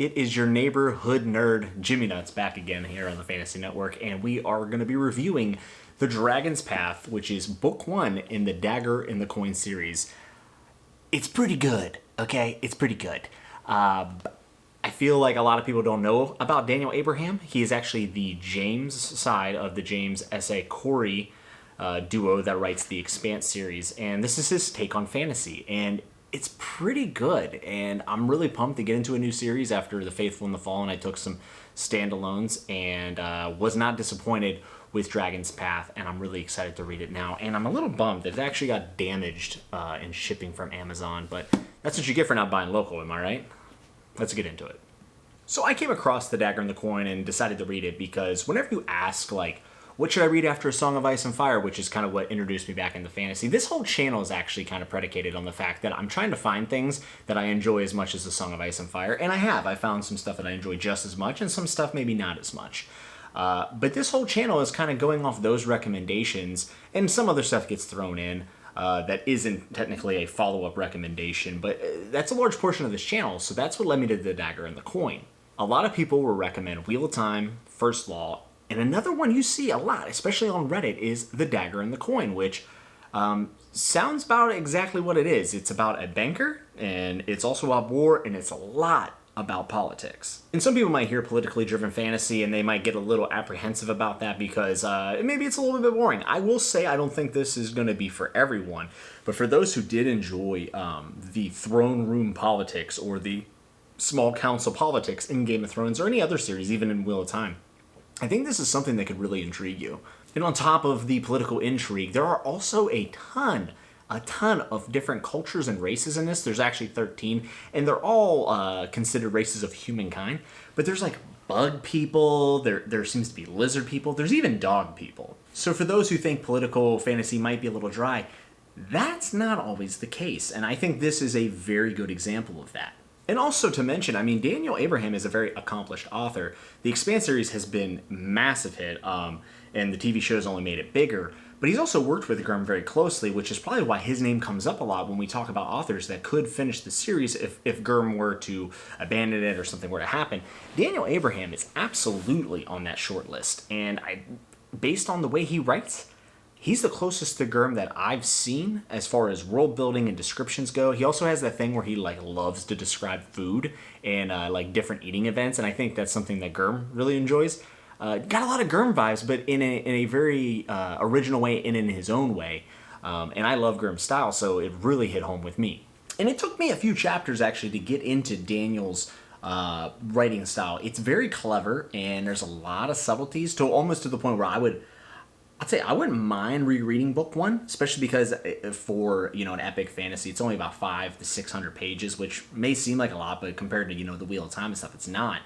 It is your neighborhood nerd, Jimmy Nuts, back again here on the Fantasy Network, and we are going to be reviewing The Dragon's Path, which is book 1 in the Dagger in the Coin series. It's pretty good, okay? It's pretty good. I feel like a lot of people don't know about Daniel Abraham. He is actually the James side of the James S.A. Corey duo that writes the Expanse series, and this is his take on fantasy, and it's pretty good, and I'm really pumped to get into a new series after The Faithful and the Fallen. I took some standalones and was not disappointed with Dragon's Path, and I'm really excited to read it now. And I'm a little bummed that it actually got damaged in shipping from Amazon, but that's what you get for not buying local, am I right? Let's get into it. So I came across The Dagger and the Coin and decided to read it because whenever you ask, like, what should I read after A Song of Ice and Fire, which is kind of what introduced me back into fantasy, this whole channel is actually kind of predicated on the fact that I'm trying to find things that I enjoy as much as A Song of Ice and Fire, and I have. I found some stuff that I enjoy just as much, and some stuff maybe not as much. But this whole channel is kind of going off those recommendations, and some other stuff gets thrown in that isn't technically a follow-up recommendation, but that's a large portion of this channel, so that's what led me to The Dagger and the Coin. A lot of people will recommend Wheel of Time, First Law, and another one you see a lot, especially on Reddit, is The Dagger and the Coin, which sounds about exactly what it is. It's about a banker, and it's also about war, and it's a lot about politics. And some people might hear politically driven fantasy, and they might get a little apprehensive about that because maybe it's a little bit boring. I will say I don't think this is going to be for everyone, but for those who did enjoy the throne room politics or the small council politics in Game of Thrones or any other series, even in Wheel of Time, I think this is something that could really intrigue you. And on top of the political intrigue, there are also a ton of different cultures and races in this. There's actually 13, and they're all considered races of humankind. But there's like bug people, there seems to be lizard people, there's even dog people. So for those who think political fantasy might be a little dry, that's not always the case. And I think this is a very good example of that. And also to mention, I mean, Daniel Abraham is a very accomplished author. The Expanse series has been massive hit, and the TV show's only made it bigger. But he's also worked with Grimm very closely, which is probably why his name comes up a lot when we talk about authors that could finish the series if Grimm were to abandon it or something were to happen. Daniel Abraham is absolutely on that short list. And based on the way he writes, he's the closest to Grimm that I've seen as far as world building and descriptions go. He also has that thing where he loves to describe food and different eating events, and I think that's something that Grimm really enjoys. Got a lot of Grimm vibes, but in a very original way and in his own way. And I love Grimm's style, so it really hit home with me. And it took me a few chapters actually to get into Daniel's writing style. It's very clever, and there's a lot of subtleties almost to the point where I'd say I wouldn't mind rereading book 1, especially because for, an epic fantasy, it's only about 500 to 600 pages, which may seem like a lot, but compared to, the Wheel of Time and stuff, it's not.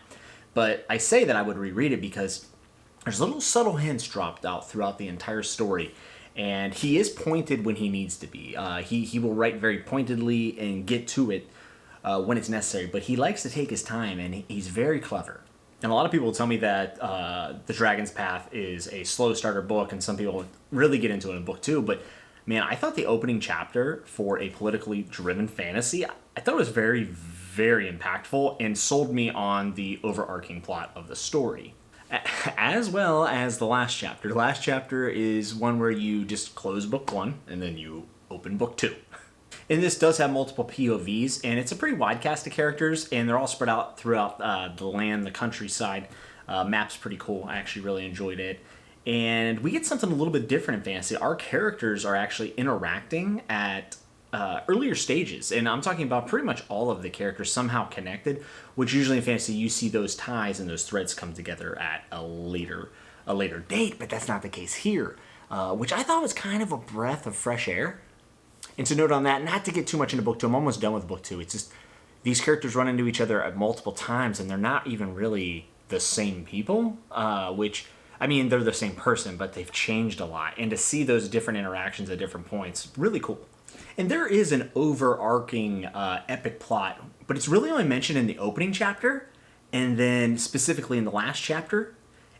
But I say that I would reread it because there's little subtle hints dropped out throughout the entire story, and he is pointed when he needs to be. He will write very pointedly and get to it when it's necessary, but he likes to take his time, and he's very clever. And a lot of people tell me that The Dragon's Path is a slow starter book, and some people really get into it in book 2. But, man, I thought the opening chapter for a politically driven fantasy, I thought it was very, very impactful and sold me on the overarching plot of the story. As well as the last chapter. The last chapter is one where you just close book 1, and then you open book 2. And this does have multiple POVs, and it's a pretty wide cast of characters, and they're all spread out throughout the land, the countryside. Map's pretty cool. I actually really enjoyed it. And we get something a little bit different in fantasy. Our characters are actually interacting at earlier stages, and I'm talking about pretty much all of the characters somehow connected, which usually in fantasy you see those ties and those threads come together at a later date, but that's not the case here, which I thought was kind of a breath of fresh air. And to note on that, not to get too much into book 2, I'm almost done with book 2. It's just these characters run into each other at multiple times, and they're not even really the same people, which, I mean, they're the same person, but they've changed a lot. And to see those different interactions at different points, really cool. And there is an overarching epic plot, but it's really only mentioned in the opening chapter, and then specifically in the last chapter.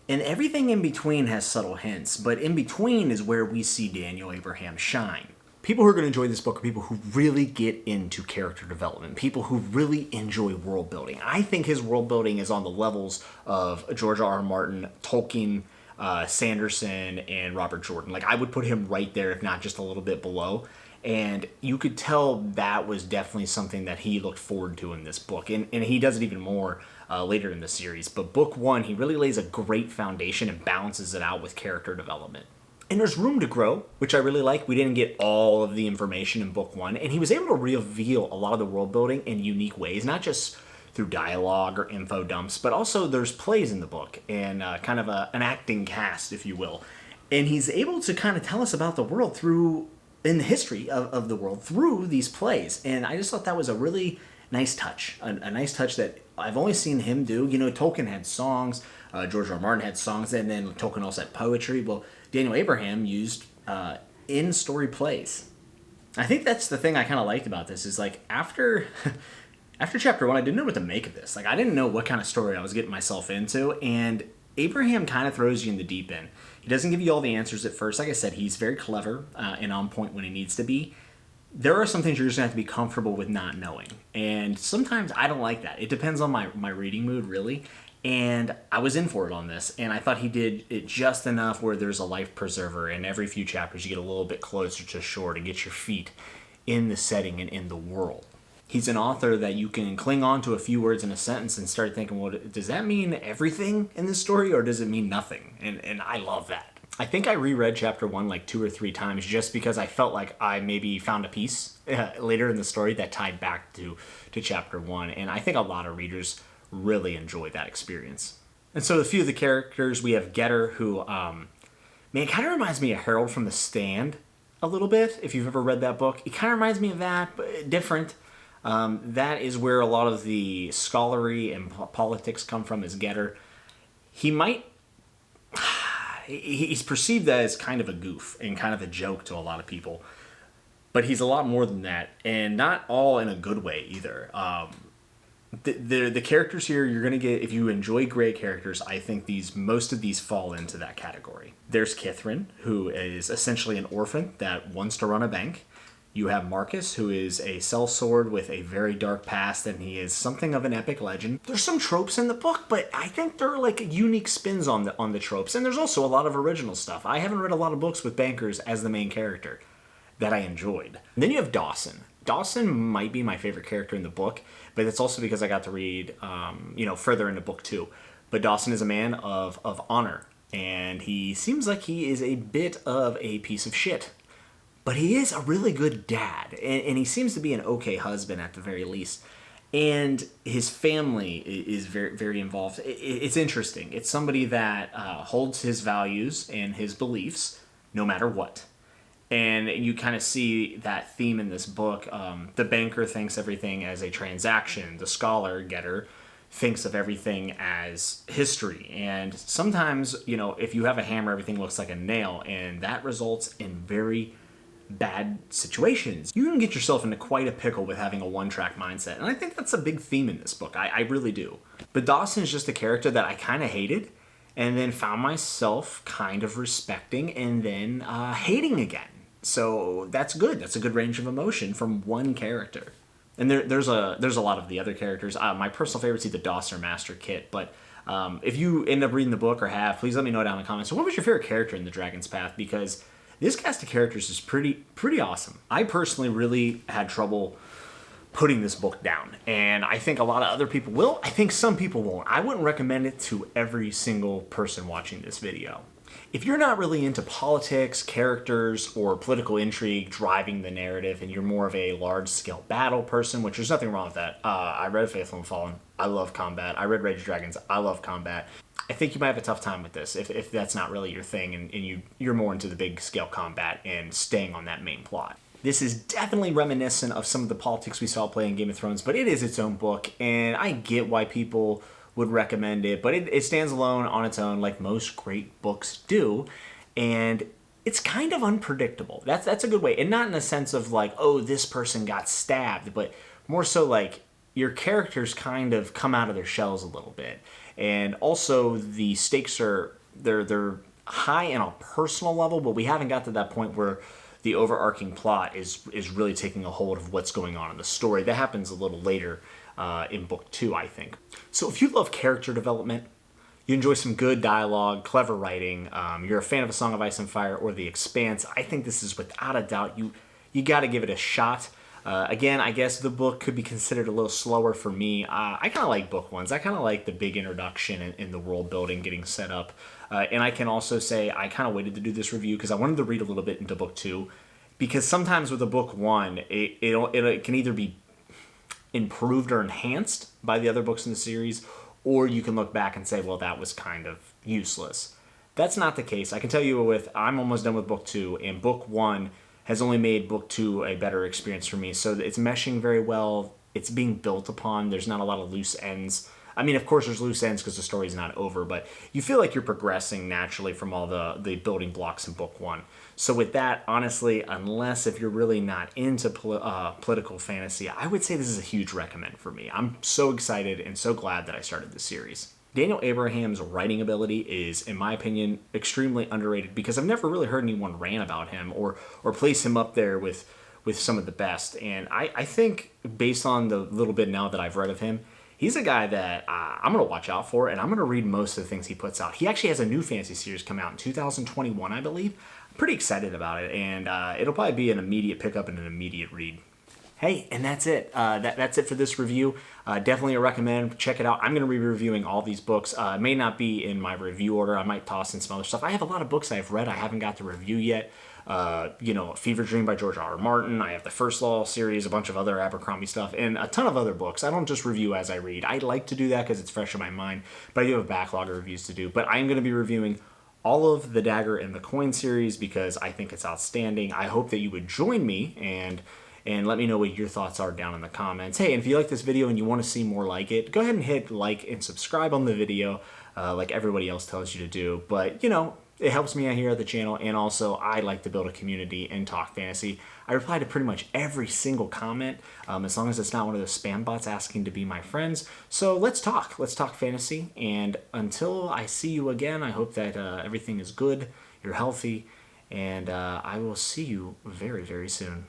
And everything in between has subtle hints, but in between is where we see Daniel Abraham shine. People who are going to enjoy this book are people who really get into character development, people who really enjoy world building. I think his world building is on the levels of George R. R. Martin, Tolkien, Sanderson, and Robert Jordan. Like, I would put him right there, if not just a little bit below. And you could tell that was definitely something that he looked forward to in this book. And he does it even more later in the series. But book one, he really lays a great foundation and balances it out with character development. And there's room to grow, which I really like. We didn't get all of the information in book one, and he was able to reveal a lot of the world building in unique ways, not just through dialogue or info dumps, but also there's plays in the book and kind of an acting cast, if you will. And he's able to kind of tell us about the world in the history of the world through these plays. And I just thought that was a really nice touch, a nice touch that I've only seen him do. You know, Tolkien had songs, George R. R. Martin had songs, and then Tolkien also had poetry. Well, Daniel Abraham used in-story plays. I think that's the thing I kind of liked about this is, like, after chapter one, I didn't know what to make of this. Like, I didn't know what kind of story I was getting myself into, and Abraham kind of throws you in the deep end. He doesn't give you all the answers at first. Like I said, he's very clever and on point when he needs to be. There are some things you're just going to have to be comfortable with not knowing, and sometimes I don't like that. It depends on my reading mood, really. And I was in for it on this, and I thought he did it just enough where there's a life preserver, and every few chapters you get a little bit closer to shore to get your feet in the setting and in the world. He's an author that you can cling on to a few words in a sentence and start thinking, well, does that mean everything in this story, or does it mean nothing? And I love that. I think I reread chapter one like 2 or 3 times just because I felt like I maybe found a piece later in the story that tied back to chapter one, and I think a lot of readers really enjoy that experience. And so a few of the characters, we have Getter, who, man, kind of reminds me of Harold from The Stand a little bit, if you've ever read that book. It kind of reminds me of that, but different. That is where a lot of the scholarly and politics come from, is Getter. He's perceived as kind of a goof and kind of a joke to a lot of people, but he's a lot more than that, and not all in a good way either. The characters here, you're going to get, if you enjoy gray characters, I think most of these fall into that category. There's Kithrin, who is essentially an orphan that wants to run a bank. You have Marcus, who is a sellsword with a very dark past, and he is something of an epic legend. There's some tropes in the book, but I think they're like unique spins on the tropes, and there's also a lot of original stuff. I haven't read a lot of books with bankers as the main character that I enjoyed. And then you have Dawson. Dawson might be my favorite character in the book, but it's also because I got to read, further into book 2. But Dawson is a man of honor, and he seems like he is a bit of a piece of shit. But he is a really good dad, and he seems to be an okay husband at the very least. And his family is very, very involved. It's interesting. It's somebody that holds his values and his beliefs no matter what. And you kind of see that theme in this book. The banker thinks everything as a transaction. The scholar, Getter, thinks of everything as history. And sometimes, if you have a hammer, everything looks like a nail. And that results in very bad situations. You can get yourself into quite a pickle with having a one-track mindset. And I think that's a big theme in this book. I really do. But Dawson is just a character that I kind of hated, and then found myself kind of respecting and then hating again. So that's good. That's a good range of emotion from one character. And there's a lot of the other characters. My personal favorite is either Dawson or Master Kit. But if you end up reading the book or have, please let me know down in the comments. So what was your favorite character in The Dragon's Path? Because this cast of characters is pretty awesome. I personally really had trouble putting this book down, and I think a lot of other people will. I think some people won't. I wouldn't recommend it to every single person watching this video. If you're not really into politics, characters, or political intrigue driving the narrative, and you're more of a large-scale battle person, which there's nothing wrong with that. I read Faithful and Fallen. I love combat. I read Rage of Dragons. I love combat. I think you might have a tough time with this if that's not really your thing, and you're more into the big-scale combat and staying on that main plot. This is definitely reminiscent of some of the politics we saw play in Game of Thrones, but it is its own book, and I get why people would recommend it, but it stands alone on its own like most great books do, and it's kind of unpredictable. That's a good way, and not in the sense of like, oh, this person got stabbed, but more so like your characters kind of come out of their shells a little bit, and also the stakes are they're high on a personal level, but we haven't got to that point where the overarching plot is really taking a hold of what's going on in the story. That happens a little later in book 2, I think. So if you love character development, you enjoy some good dialogue, clever writing, you're a fan of A Song of Ice and Fire or The Expanse, I think this is without a doubt, you got to give it a shot. Again, I guess the book could be considered a little slower for me. I kind of like book ones. I kind of like the big introduction and the world building getting set up. And I can also say I kind of waited to do this review because I wanted to read a little bit into book 2. Because sometimes with a book 1, it can either be improved or enhanced by the other books in the series, or you can look back and say, well, that was kind of useless. That's not the case. I can tell you I'm almost done with book 2, and book 1 has only made book 2 a better experience for me. So it's meshing very well. It's being built upon. There's not a lot of loose ends. I mean, of course, there's loose ends because the story's not over, but you feel like you're progressing naturally from all the building blocks in book 1. So with that, honestly, unless if you're really not into political fantasy, I would say this is a huge recommend for me. I'm so excited and so glad that I started this series. Daniel Abraham's writing ability is, in my opinion, extremely underrated because I've never really heard anyone rant about him or place him up there with some of the best. And I think, based on the little bit now that I've read of him, he's a guy that I'm going to watch out for, and I'm going to read most of the things he puts out. He actually has a new fantasy series come out in 2021, I believe. I'm pretty excited about it, and it'll probably be an immediate pickup and an immediate read. Hey, and that's it. That's it for this review. Definitely a recommend. Check it out. I'm going to be reviewing all these books. It may not be in my review order. I might toss in some other stuff. I have a lot of books I've read I haven't got to review yet. Fever Dream by George R. R. Martin. I have the First Law series, a bunch of other Abercrombie stuff, and a ton of other books. I don't just review as I read. I like to do that because it's fresh in my mind, but I do have a backlog of reviews to do. But I'm going to be reviewing all of the Dagger and the Coin series because I think it's outstanding. I hope that you would join me and let me know what your thoughts are down in the comments. Hey, and if you like this video and you want to see more like it, go ahead and hit like and subscribe on the video like everybody else tells you to do. But, it helps me out here at the channel, and also I like to build a community and talk fantasy. I reply to pretty much every single comment, as long as it's not one of those spam bots asking to be my friends. So let's talk fantasy, and until I see you again, I hope that everything is good, you're healthy, and I will see you very, very soon.